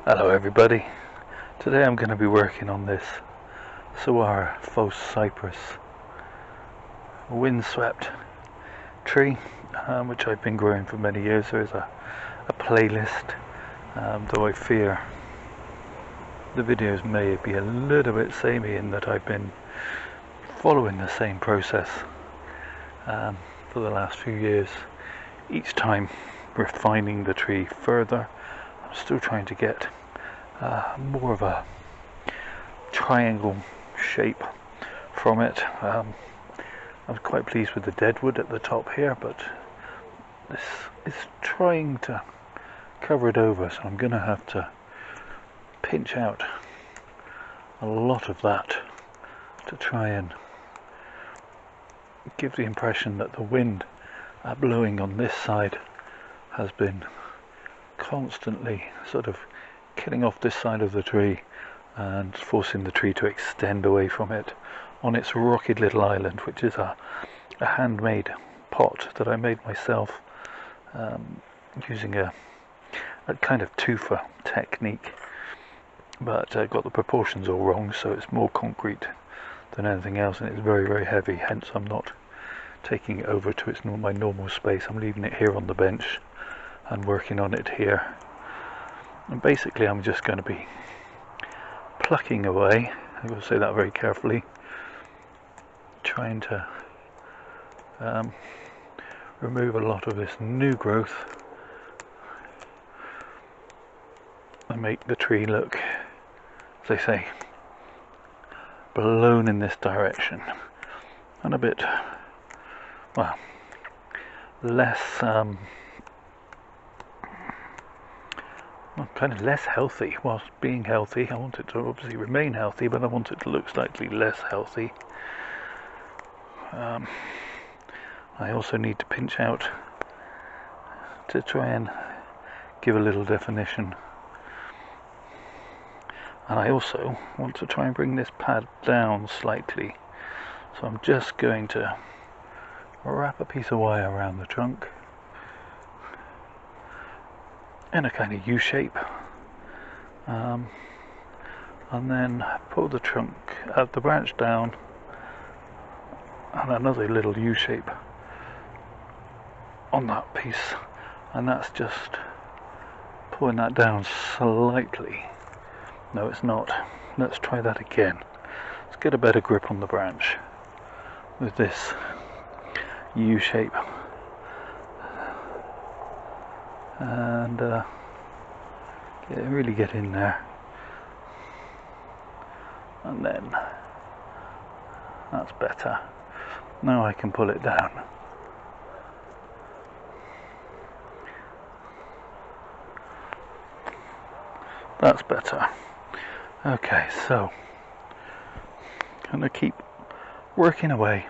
Hello everybody. Today I'm going to be working on this Sawara faux cypress windswept tree, which I've been growing for many years. There is a playlist, though I fear the videos may be a little bit samey in that I've been following the same process for the last few years, each time refining the tree further. I'm still trying to get more of a triangle shape from it. I was quite pleased with the deadwood at the top here, but this is trying to cover it over, so I'm going to have to pinch out a lot of that to try and give the impression that the wind blowing on this side has been constantly sort of killing off this side of the tree and forcing the tree to extend away from it on its rocky little island, which is a handmade pot that I made myself using a kind of tufa technique, but I got the proportions all wrong, so it's more concrete than anything else, and it's very, very heavy. Hence I'm not taking it over to my normal space. I'm leaving it here on the bench and working on it here. And basically I'm just going to be plucking away, I will say that very carefully, trying to remove a lot of this new growth and make the tree look, as they say, blown in this direction and a bit, well, less kind of less healthy. Whilst being healthy, I want it to obviously remain healthy, but I want it to look slightly less healthy. I also need to pinch out to try and give a little definition, and I also want to try and bring this pad down slightly, so I'm just going to wrap a piece of wire around the trunk in a kind of U shape, and then pull the trunk the branch down and another little U shape on that piece, and that's just pulling that down slightly. No, it's not. Let's try that again. Let's get a better grip on the branch with this U shape, and really get in there, and then that's better. Now I can pull it down. That's better. Okay, so I'm going to keep working away.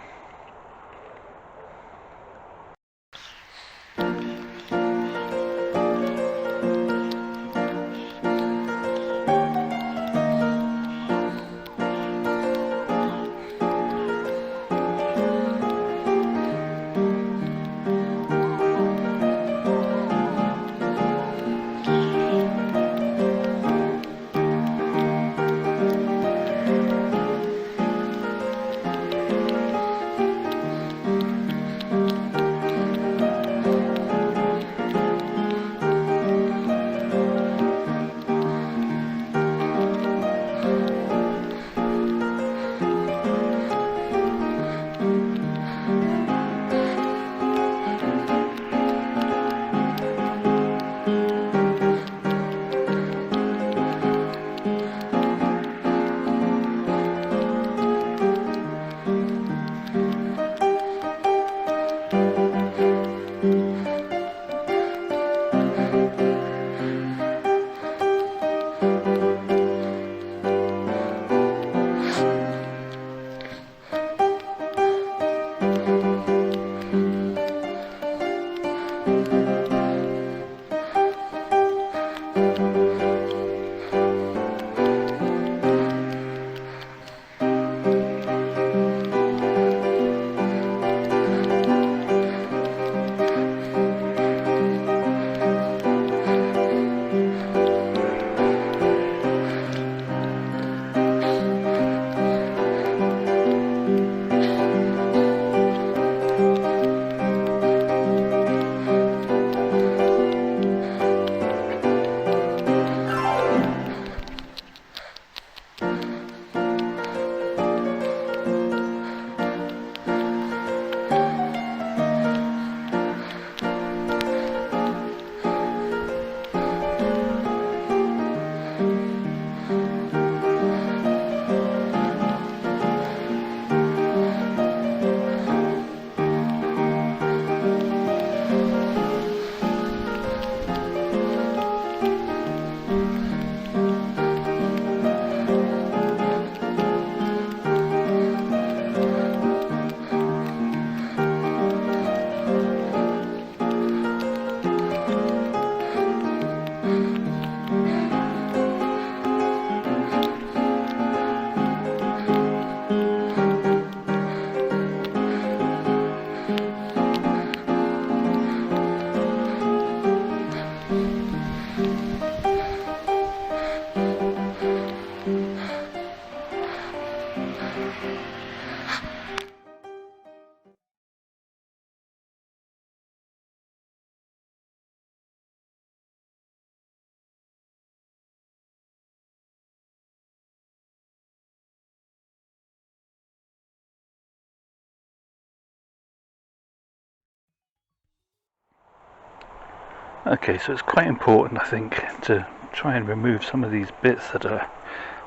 Okay, so it's quite important, I think, to try and remove some of these bits that are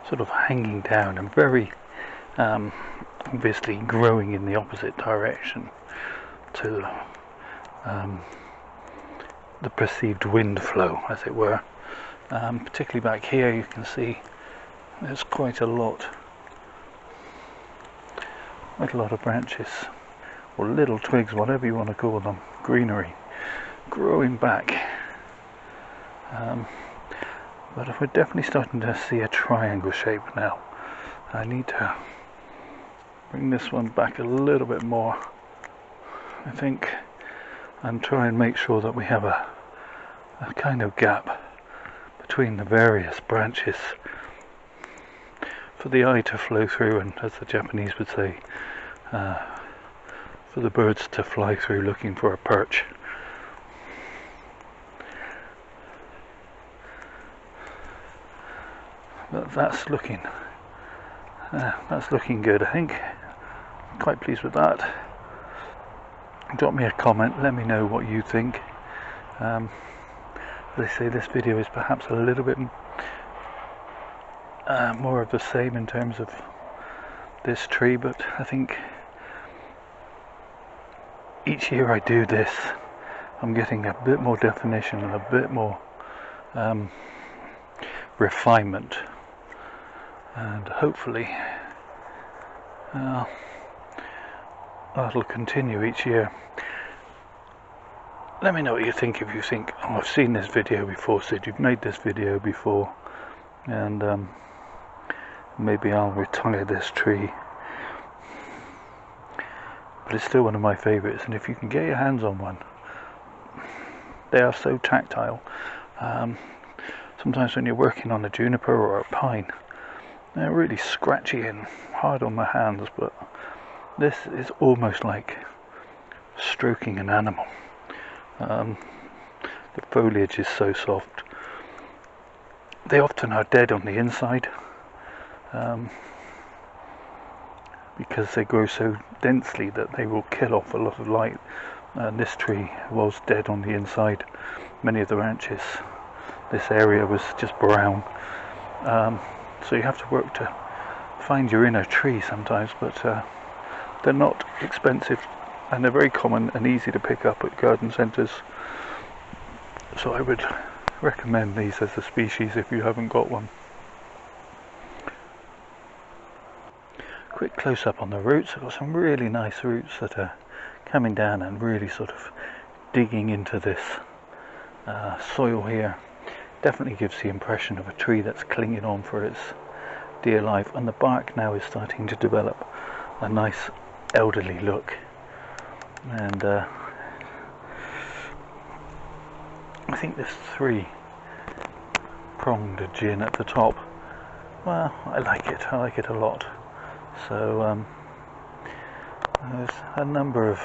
sort of hanging down and very obviously growing in the opposite direction to the perceived wind flow, as it were. Particularly back here, you can see there's quite a lot of branches, or little twigs, whatever you want to call them, greenery, growing back. But we're definitely starting to see a triangle shape now. I need to bring this one back a little bit more, I think, and try and make sure that we have a kind of gap between the various branches for the eye to flow through, and as the Japanese would say, for the birds to fly through looking for a perch. But that's looking good, I think. Quite pleased with that. Drop me a comment, let me know what you think. As I say, this video is perhaps a little bit more of the same in terms of this tree, but I think each year I do this, I'm getting a bit more definition and a bit more refinement, and hopefully that'll continue each year. Let me know what you think. If you think, oh, I've seen this video before, Sid, you've made this video before, and maybe I'll retire this tree. But it's still one of my favourites, and if you can get your hands on one, they are so tactile. Sometimes when you're working on a juniper or a pine, they're really scratchy and hard on the hands, but this is almost like stroking an animal. The foliage is so soft. They often are dead on the inside, because they grow so densely that they will kill off a lot of light. This tree was dead on the inside. Many of the branches, this area was just brown. So you have to work to find your inner tree sometimes, but they're not expensive, and they're very common and easy to pick up at garden centres. So I would recommend these as a species if you haven't got one. Quick close up on the roots. I've got some really nice roots that are coming down and really sort of digging into this soil here. Definitely gives the impression of a tree that's clinging on for its dear life, and the bark now is starting to develop a nice elderly look. And I think this 3-pronged gin at the top, well, I like it a lot. So there's a number of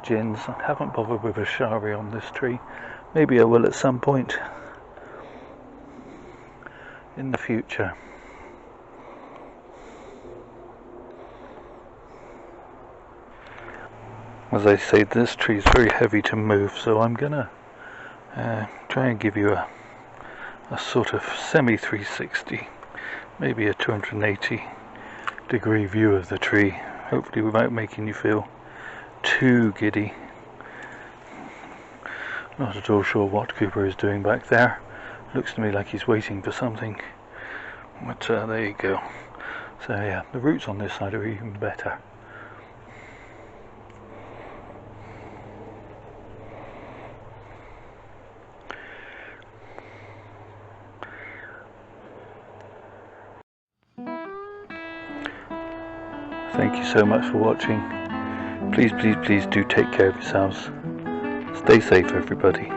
gins. I haven't bothered with a shari on this tree. Maybe I will at some point in the future. As I say, this tree is very heavy to move, so I'm gonna try and give you a sort of semi 360, maybe a 280 degree view of the tree, hopefully without making you feel too giddy. Not at all sure what Cooper is doing back there. Looks to me like he's waiting for something, but there you go. So yeah, the roots on this side are even better. Thank you so much for watching. Please do take care of yourselves. Stay safe, everybody.